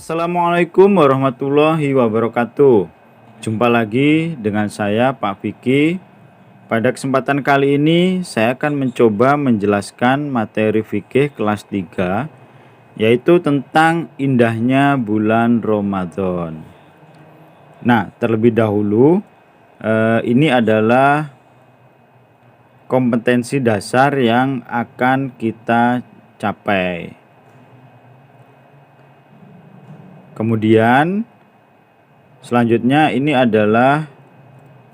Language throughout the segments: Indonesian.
Assalamualaikum warahmatullahi wabarakatuh. Jumpa lagi dengan saya Pak Vicky. Pada kesempatan kali ini saya akan mencoba menjelaskan materi fikih kelas 3, yaitu tentang indahnya bulan Ramadan. Nah, terlebih dahulu ini adalah kompetensi dasar yang akan kita capai. Kemudian selanjutnya ini adalah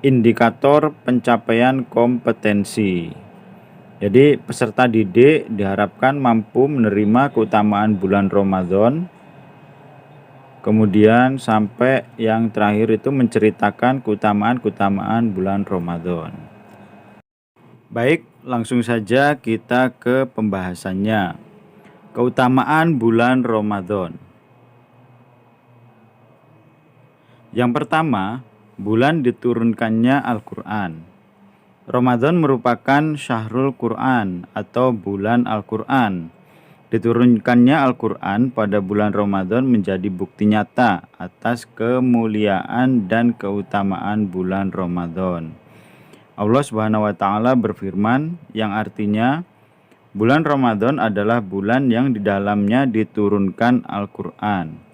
indikator pencapaian kompetensi. Jadi peserta didik diharapkan mampu menerima keutamaan bulan Ramadan. Kemudian sampai yang terakhir itu menceritakan keutamaan-keutamaan bulan Ramadan. Baik, langsung saja kita ke pembahasannya. Keutamaan bulan Ramadan. Yang pertama, bulan diturunkannya Al-Quran. Ramadan merupakan syahrul Quran atau bulan Al-Quran. Diturunkannya Al-Quran pada bulan Ramadan menjadi bukti nyata atas kemuliaan dan keutamaan bulan Ramadan. Allah Subhanahu wa Ta'ala berfirman, yang artinya bulan Ramadan adalah bulan yang di dalamnya diturunkan Al-Quran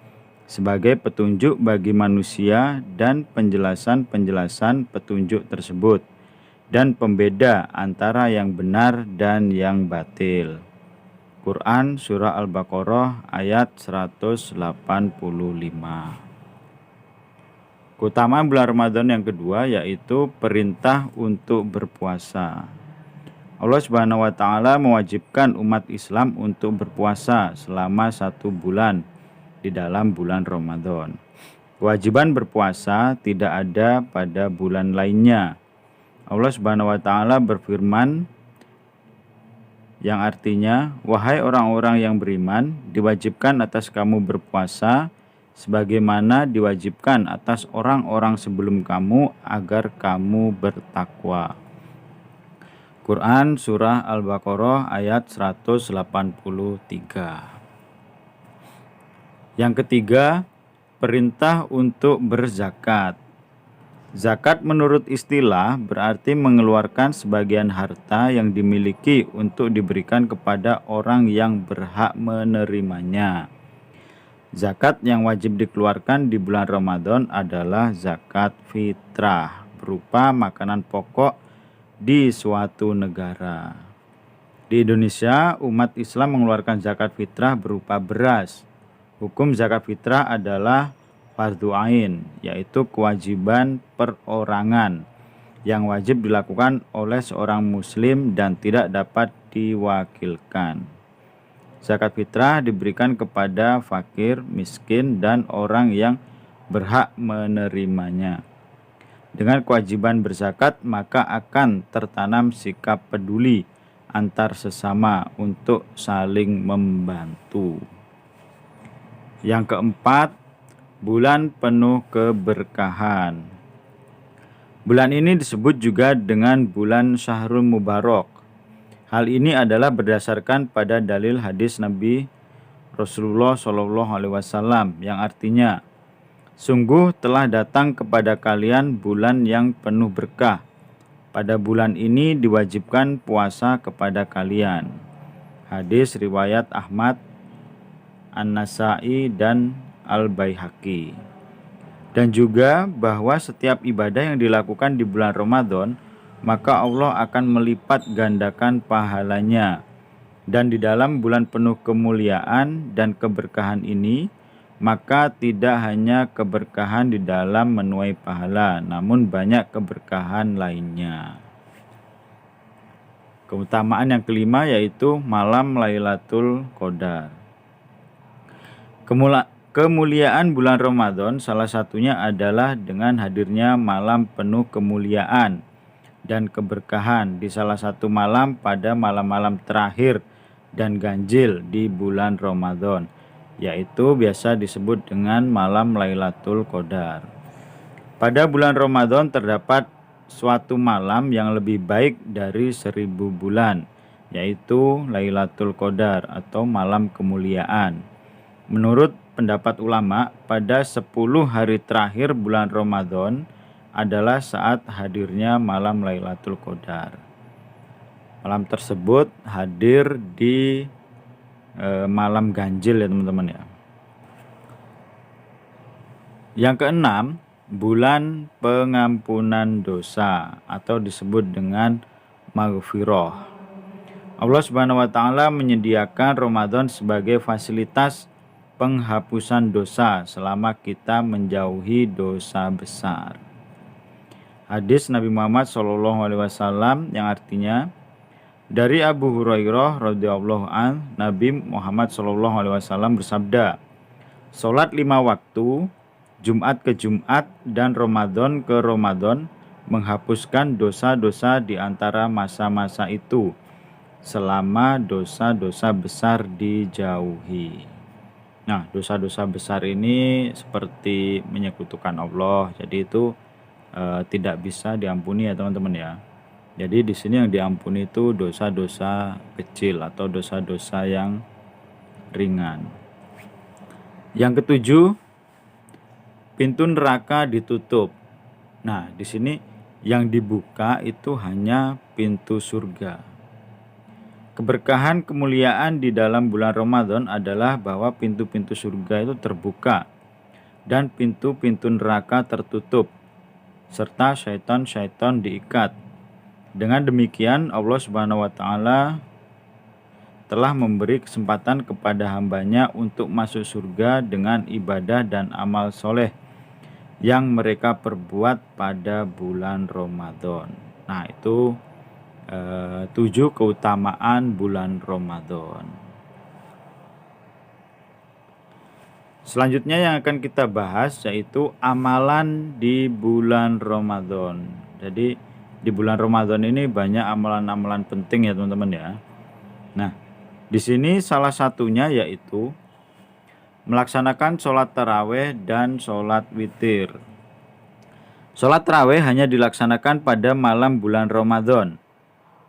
sebagai petunjuk bagi manusia dan penjelasan-penjelasan petunjuk tersebut dan pembeda antara yang benar dan yang batil. Quran Surah Al-Baqarah ayat 185. Keutamaan bulan Ramadan yang kedua yaitu perintah untuk berpuasa. Allah Subhanahu wa Ta'ala mewajibkan umat Islam untuk berpuasa selama 1 bulan di dalam bulan Ramadan. Kewajiban berpuasa tidak ada pada bulan lainnya. Allah Subhanahu wa Ta'ala berfirman, yang artinya, wahai orang-orang yang beriman, diwajibkan atas kamu berpuasa sebagaimana diwajibkan atas orang-orang sebelum kamu agar kamu bertakwa. Quran Surah Al-Baqarah ayat 183. Yang ketiga, perintah untuk berzakat. Zakat menurut istilah berarti mengeluarkan sebagian harta yang dimiliki untuk diberikan kepada orang yang berhak menerimanya. Zakat yang wajib dikeluarkan di bulan Ramadan adalah zakat fitrah, berupa makanan pokok di suatu negara. Di Indonesia, umat Islam mengeluarkan zakat fitrah berupa beras. Hukum zakat fitrah adalah fardhu ain, yaitu kewajiban perorangan yang wajib dilakukan oleh seorang muslim dan tidak dapat diwakilkan. Zakat fitrah diberikan kepada fakir, miskin, dan orang yang berhak menerimanya. Dengan kewajiban berzakat, maka akan tertanam sikap peduli antar sesama untuk saling membantu. Yang keempat, bulan penuh keberkahan. Bulan ini disebut juga dengan bulan Syahrul Mubarak. Hal ini adalah berdasarkan pada dalil hadis Nabi Rasulullah SAW yang artinya, sungguh telah datang kepada kalian bulan yang penuh berkah. Pada bulan ini diwajibkan puasa kepada kalian. Hadis riwayat Ahmad, An-Nasai, dan Al-Baihaqi. Dan juga bahwa setiap ibadah yang dilakukan di bulan Ramadan, maka Allah akan melipat gandakan pahalanya. Dan di dalam bulan penuh kemuliaan dan keberkahan ini, maka tidak hanya keberkahan di dalam menuai pahala, namun banyak keberkahan lainnya. Keutamaan yang kelima yaitu malam Lailatul Qadar. Kemuliaan bulan Ramadan salah satunya adalah dengan hadirnya malam penuh kemuliaan dan keberkahan di salah satu malam pada malam-malam terakhir dan ganjil di bulan Ramadan, yaitu biasa disebut dengan malam Lailatul Qadar. Pada bulan Ramadan terdapat suatu malam yang lebih baik dari 1000 bulan, yaitu Lailatul Qadar atau malam kemuliaan. Menurut pendapat ulama, pada 10 hari terakhir bulan Ramadan adalah saat hadirnya malam Lailatul Qadar. Malam tersebut hadir di malam ganjil ya teman-teman ya. Yang keenam, bulan pengampunan dosa atau disebut dengan maghfirah. Allah Subhanahu wa taala menyediakan Ramadan sebagai fasilitas penghapusan dosa selama kita menjauhi dosa besar. Hadis Nabi Muhammad SAW yang artinya dari Abu Hurairah radhiyallahu an, Nabi Muhammad SAW bersabda, "Salat 5 waktu, Jumat ke Jumat dan Ramadan ke Ramadan menghapuskan dosa-dosa di antara masa-masa itu selama dosa-dosa besar dijauhi." Nah, dosa-dosa besar ini seperti menyekutukan Allah, jadi itu tidak bisa diampuni ya teman-teman ya. Jadi di sini yang diampuni itu dosa-dosa kecil atau dosa-dosa yang ringan. Yang ketujuh, pintu neraka ditutup. Nah, di sini yang dibuka itu hanya pintu surga. Keberkahan kemuliaan di dalam bulan Ramadan adalah bahwa pintu-pintu surga itu terbuka dan pintu-pintu neraka tertutup serta syaitan-syaitan diikat. Dengan demikian Allah Subhanahu wa taala telah memberi kesempatan kepada hambanya untuk masuk surga dengan ibadah dan amal soleh yang mereka perbuat pada bulan Ramadan. Nah, itu 7 keutamaan bulan Ramadan. Selanjutnya yang akan kita bahas yaitu amalan di bulan Ramadan. Jadi di bulan Ramadan ini banyak amalan-amalan penting ya teman-teman ya. Nah, di sini salah satunya yaitu melaksanakan sholat taraweh dan sholat witir. Sholat taraweh hanya dilaksanakan pada malam bulan Ramadan.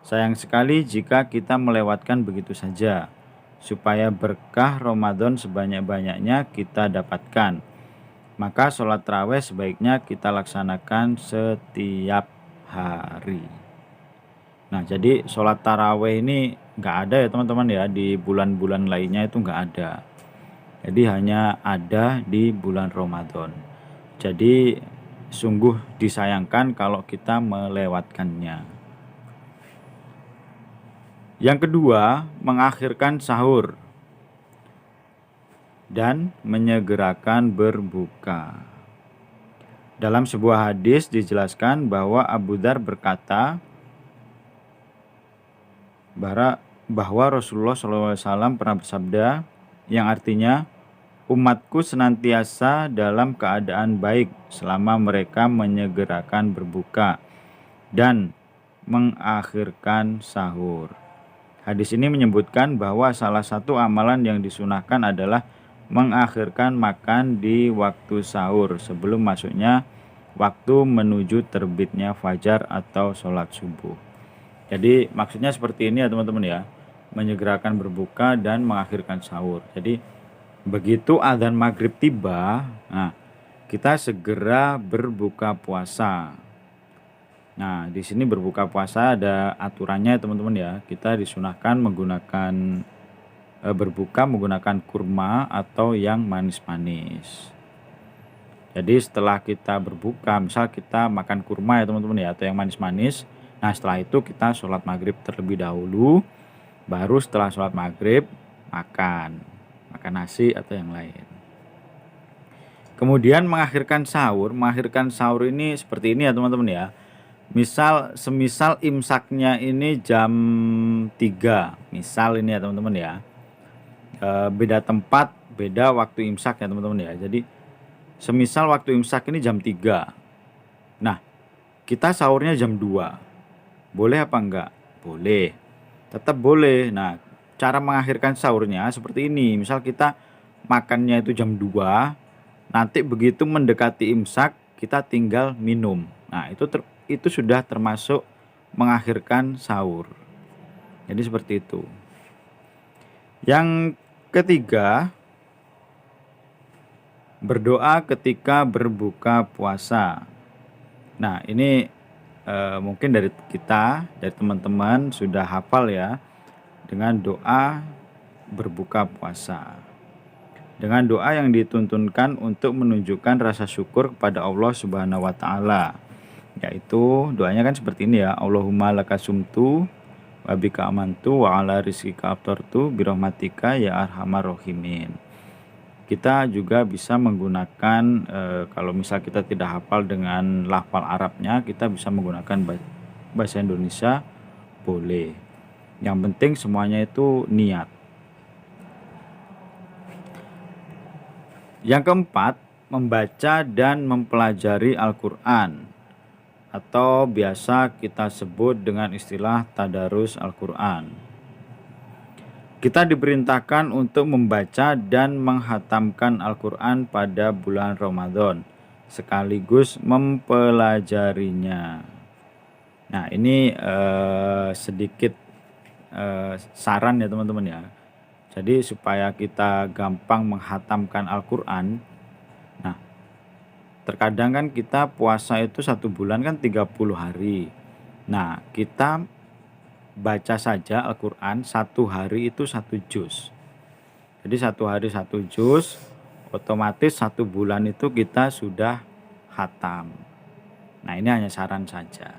Sayang sekali jika kita melewatkan begitu saja, supaya berkah Ramadan sebanyak-banyaknya kita dapatkan. Maka sholat taraweh sebaiknya kita laksanakan setiap hari. Nah, jadi sholat taraweh ini nggak ada ya teman-teman ya, di bulan-bulan lainnya itu nggak ada. Jadi hanya ada di bulan Ramadan. Jadi sungguh disayangkan kalau kita melewatkannya. Yang kedua, mengakhirkan sahur dan menyegerakan berbuka. Dalam sebuah hadis dijelaskan bahwa Abu Dzar berkata bahwa Rasulullah SAW pernah bersabda yang artinya, umatku senantiasa dalam keadaan baik selama mereka menyegerakan berbuka dan mengakhirkan sahur. Hadis ini menyebutkan bahwa salah satu amalan yang disunahkan adalah mengakhirkan makan di waktu sahur sebelum masuknya waktu menuju terbitnya fajar atau sholat subuh. Jadi maksudnya seperti ini ya teman-teman ya, menyegerakan berbuka dan mengakhirkan sahur. Jadi begitu adzan maghrib tiba, nah kita segera berbuka puasa. Nah, di sini berbuka puasa ada aturannya teman-teman ya. Kita disunahkan menggunakan berbuka menggunakan kurma atau yang manis-manis. Jadi setelah kita berbuka, misal kita makan kurma ya teman-teman ya, atau yang manis-manis. Nah, setelah itu kita sholat maghrib terlebih dahulu, baru setelah sholat maghrib makan nasi atau yang lain. Kemudian mengakhirkan sahur ini seperti ini ya teman-teman ya. Semisal imsaknya ini jam 3, misal ini ya teman-teman ya, beda tempat beda waktu imsak ya teman-teman ya. Jadi semisal waktu imsak ini jam 3, nah kita sahurnya jam 2, boleh apa enggak? Boleh, tetap boleh. Nah, cara mengakhirkan sahurnya seperti ini. Misal kita makannya itu jam 2, nanti begitu mendekati imsak kita tinggal minum. Nah, itu sudah termasuk mengakhirkan sahur. Jadi seperti itu. Yang ketiga, Berdoa ketika berbuka puasa. Nah, ini mungkin dari kita, dari teman-teman sudah hafal ya dengan doa berbuka puasa. Dengan doa yang dituntunkan untuk menunjukkan rasa syukur kepada Allah Subhanahu wa taala. Yaitu doanya kan seperti ini ya, Allahumma lakasumtu wa bika amantu wa ala rizqika aftartu birahmatika ya arhamar rahimin. Kita juga bisa menggunakan kalau misal kita tidak hafal dengan lafal Arabnya, kita bisa menggunakan bahasa Indonesia boleh. Yang penting semuanya itu niat. Yang keempat, membaca dan mempelajari Al-Qur'an atau biasa kita sebut dengan istilah tadarus Al-Qur'an. Kita diperintahkan untuk membaca dan menghatamkan Al-Quran pada bulan Ramadan, sekaligus mempelajarinya. Nah, ini sedikit saran ya teman-teman ya. Jadi supaya kita gampang menghatamkan Al-Quran. Nah, terkadang kan kita puasa itu 1 bulan kan 30 hari. Nah, kita baca saja Al-Quran 1 hari itu 1 juz. Jadi 1 hari 1 juz, otomatis 1 bulan itu kita sudah khatam. Nah, ini hanya saran saja.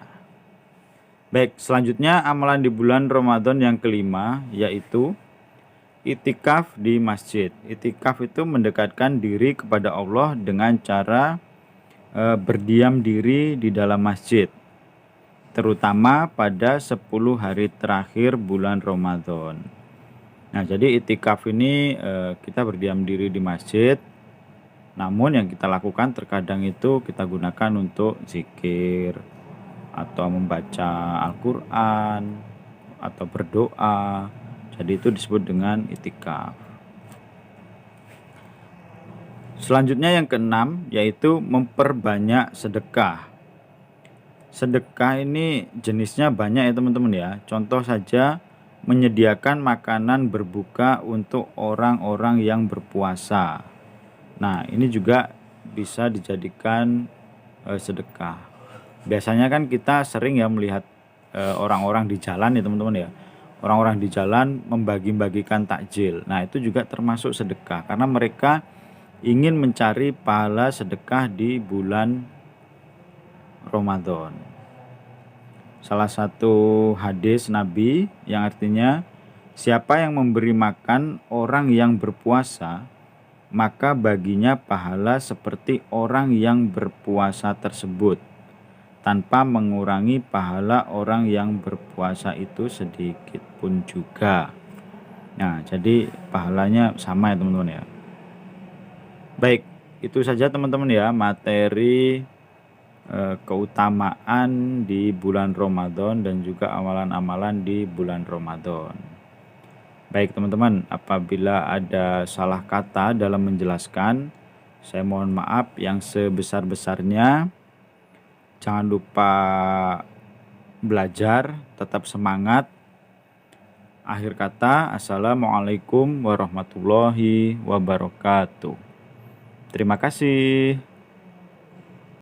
Baik, selanjutnya amalan di bulan Ramadan yang kelima yaitu itikaf di masjid. Itikaf itu mendekatkan diri kepada Allah dengan cara berdiam diri di dalam masjid, terutama pada 10 hari terakhir bulan Ramadan. Nah, jadi itikaf ini kita berdiam diri di masjid. Namun yang kita lakukan terkadang itu kita gunakan untuk zikir atau membaca Al-Qur'an atau berdoa. Jadi itu disebut dengan itikaf. Selanjutnya yang keenam yaitu memperbanyak sedekah. Sedekah ini jenisnya banyak ya teman-teman ya. Contoh saja menyediakan makanan berbuka untuk orang-orang yang berpuasa. Nah, ini juga bisa dijadikan sedekah. Biasanya kan kita sering ya melihat orang-orang di jalan ya teman-teman ya. Orang-orang di jalan membagi-bagikan takjil. Nah, itu juga termasuk sedekah karena mereka ingin mencari pahala sedekah di bulan Ramadan. Salah satu hadis Nabi yang artinya siapa yang memberi makan orang yang berpuasa, maka baginya pahala seperti orang yang berpuasa tersebut, tanpa mengurangi pahala orang yang berpuasa itu sedikit pun juga. Nah, jadi pahalanya sama ya teman-teman ya. Baik, itu saja teman-teman ya materi keutamaan di bulan Ramadan dan juga amalan-amalan di bulan Ramadan. Baik teman-teman, apabila ada salah kata dalam menjelaskan, saya mohon maaf yang sebesar-besarnya. Jangan lupa belajar, tetap semangat. Akhir kata, assalamualaikum warahmatullahi wabarakatuh. Terima kasih.